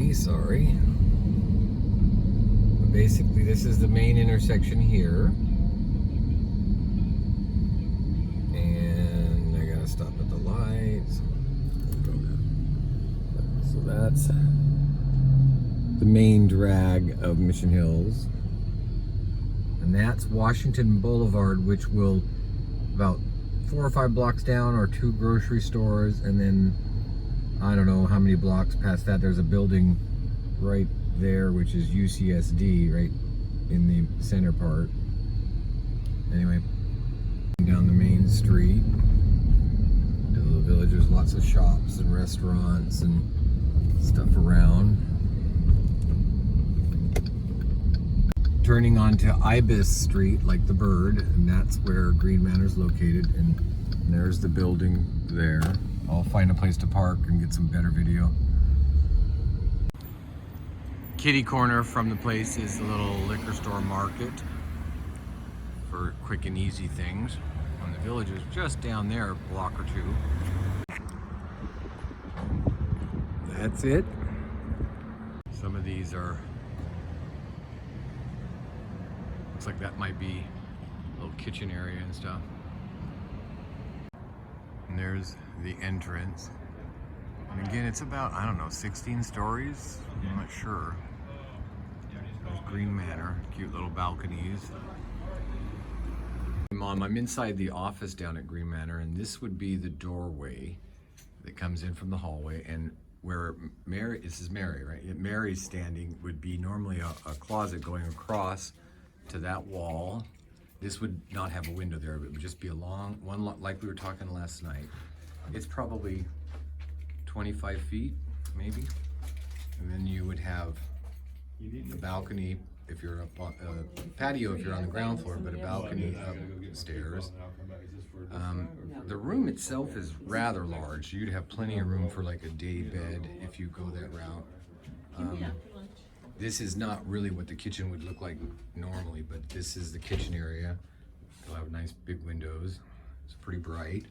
Okay, sorry. But basically, this is the main intersection here. And I gotta stop at the lights. So that's the main drag of Mission Hills. And that's Washington Boulevard, which will about 4 or 5 blocks down are 2 grocery stores, and then I don't know how many blocks past that there's a building right there, which is UCSD, right in the center part. Anyway, down the main street to the village, there's lots of shops and restaurants and stuff around. Turning onto Ibis Street, like the bird, and that's where Green Manor is located, and there's the building there. I'll find a place to park and get some better video. Kitty corner from the place is a little liquor store market for quick and easy things. And the village is just down there, a block or 2. That's it. Some of these are, looks like that might be a little kitchen area and stuff. And there's the entrance. And again, it's about, I don't know, 16 stories? I'm not sure. There's Green Manor, cute little balconies. Mom, I'm inside the office down at Green Manor, and this would be the doorway that comes in from the hallway, and where Mary, this is Mary, right? Mary's standing would be normally a closet going across to that wall. This would not have a window there, but it would just be a long one, like we were talking last night. It's probably 25 feet, maybe. And then you would have the balcony if you're up on patio if you're on the ground floor, but a balcony upstairs. The room itself is rather large. You'd have plenty of room for like a day bed if you go that route. This is not really what the kitchen would look like normally, but this is the kitchen area. It'll have nice big windows. It's pretty bright.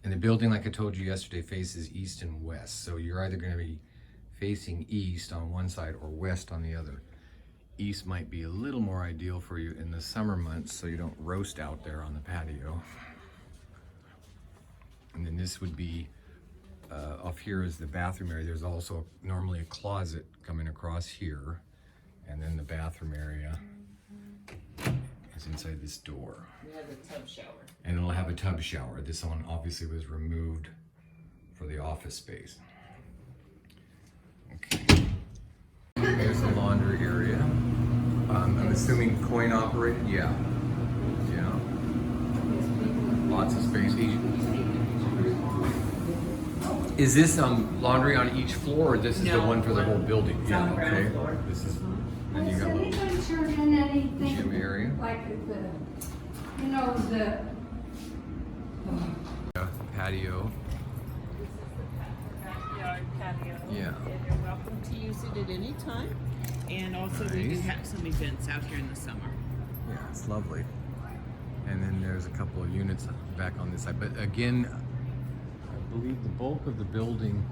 And the building, like I told you yesterday, faces east and west. So you're either going to be facing east on one side or west on the other. East might be a little more ideal for you in the summer months so you don't roast out there on the patio. And then this would be, off here is the bathroom area. There's also normally a closet coming across here. And then the bathroom area is inside this door. It has a tub shower. And it'll have a tub shower. This one obviously was removed for the office space. Okay. Here's the laundry area. I'm assuming coin operated? Yeah. Yeah. Lots of space. Is this laundry on each floor, or this is the one for the whole building? Yeah, okay. This is, and you got a little turn in anything gym area. like the, you know, the Patio. Backyard patio. Yeah. And you're welcome to use it at any time. And also we do Nice. have some events out here in the summer. Yeah, it's lovely. And then there's a couple of units back on this side. But again, I believe the bulk of the building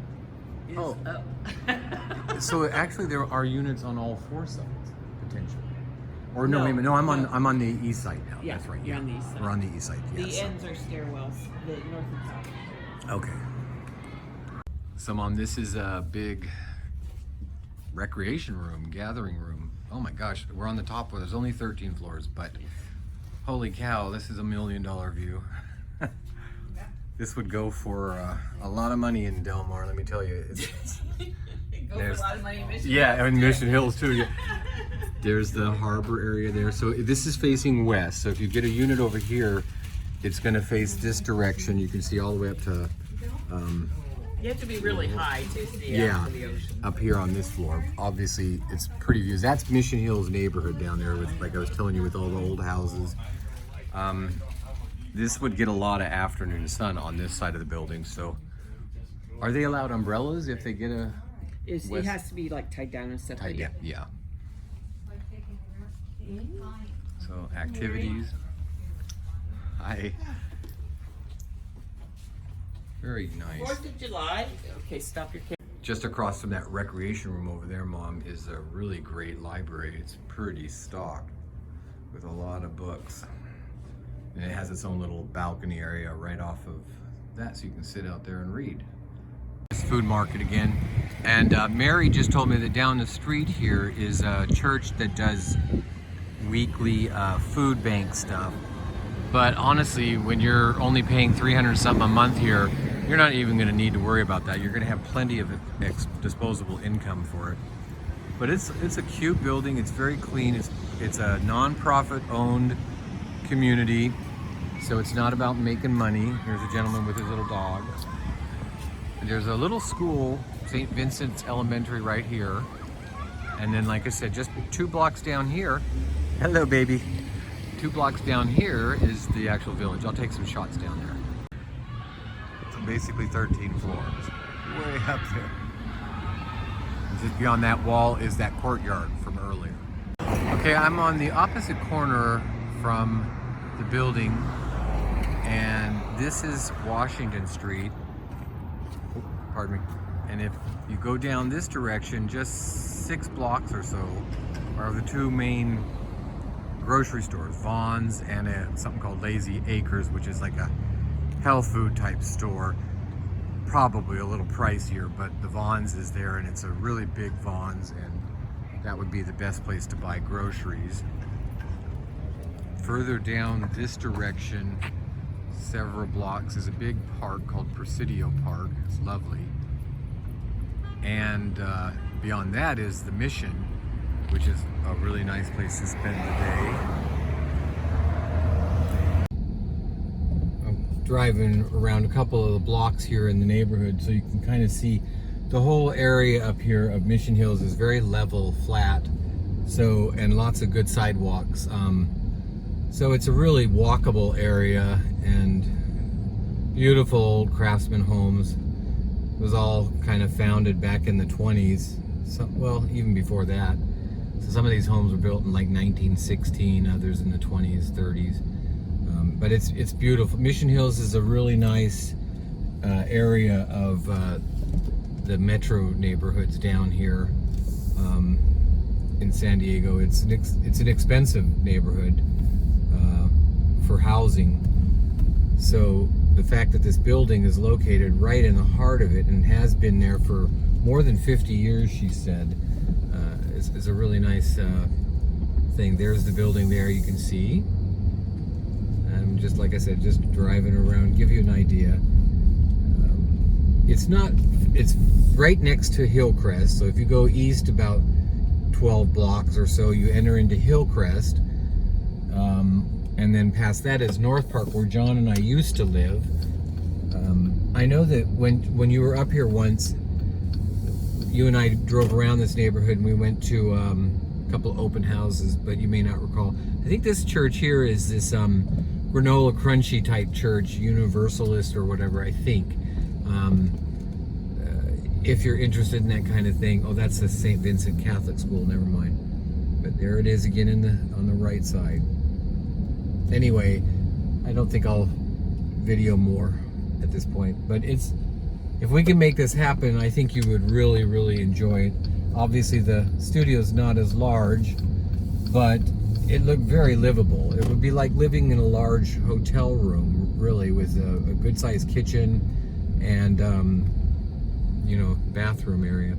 Is Oh. up. So actually, there are units on all 4 sides potentially. Or no, No, wait a minute. No, I'm no. on the east side now. Yeah, That's right. you're on the east side. We're on the east side. The Yes. ends are stairwells, the north and south. Okay. So, Mom, this is a big recreation room, gathering room. Oh my gosh, we're on the top floor. There's only 13 floors, but holy cow, this is $1 million view. This would go for a lot of money in Del Mar, let me tell you. Go for a lot of money in Michigan. Yeah, and Mission Hills too. Yeah. There's the harbor area there. So this is facing west. So if you get a unit over here, it's going to face this direction. You can see all the way up to You have to be really high to see out to the ocean. up here on this floor. Obviously, it's pretty views. That's Mission Hills neighborhood down there with, like I was telling you, with all the old houses. This would get a lot of afternoon sun on this side of the building. So, are they allowed umbrellas if they get a? It has to be like tied down and stuff. Yeah, yeah. So activities. Hi. Very nice. 4th of July. Okay, stop your camera. just across from that recreation room over there, Mom, is a really great library. It's pretty stocked with a lot of books. And it has its own little balcony area right off of that, so you can sit out there and read. This food market again. And Mary just told me that down the street here is a church that does weekly food bank stuff. But honestly, when you're only paying $300 something a month here, you're not even going to need to worry about that. You're going to have plenty of disposable income for it. But it's a cute building. It's very clean. It's a non-profit owned community, so it's not about making money. There's a gentleman with his little dog. And there's a little school, St. Vincent's Elementary, right here. And then, like I said, just 2 blocks down here. Hello, baby. 2 blocks down here is the actual village. I'll take some shots down there. So basically 13 floors, way up there. And just beyond that wall is that courtyard from earlier. Okay, I'm on the opposite corner from the building, and this is Washington Street. Oh, pardon me. And if you go down this direction, just 6 blocks or so are the 2 main grocery stores, Vaughn's and something called Lazy Acres, which is like a health food type store. Probably a little pricier, but the Vaughn's is there, and it's a really big Vaughn's, and that would be the best place to buy groceries. Further down this direction, several blocks, is a big park called Presidio Park. It's lovely. And beyond that is the Mission, which is a really nice place to spend the day. I'm driving around a couple of the blocks here in the neighborhood, so you can kind of see the whole area up here of Mission Hills is very level, flat, so, and lots of good sidewalks. So it's a really walkable area, and beautiful old craftsman homes. It was all kind of founded back in the 20s, well, even before that. So some of these homes were built in like 1916, others in the 20s, 30s. But it's beautiful. Mission Hills is a really nice area of the metro neighborhoods down here in San Diego. It's an expensive neighborhood for housing. So the fact that this building is located right in the heart of it and has been there for more than 50 years, she said, is a really nice thing. There's the building there, you can see. Just like I said, just driving around, give you an idea. It's right next to Hillcrest, so if you go east about 12 blocks or so, you enter into Hillcrest, and then past that is North Park, where John and I used to live. I know that when you were up here once, you and I drove around this neighborhood and we went to a couple of open houses, but you may not recall. I think this church here is this granola crunchy type church, Universalist or whatever, I think. If you're interested in that kind of thing. Oh, that's the St. Vincent Catholic School, never mind. But there it is again on the right side. Anyway, I don't think I'll video more at this point, but if we can make this happen, I think you would really, really enjoy it. Obviously the studio's not as large, but it looked very livable. It would be like living in a large hotel room, really, with a good sized kitchen and bathroom area.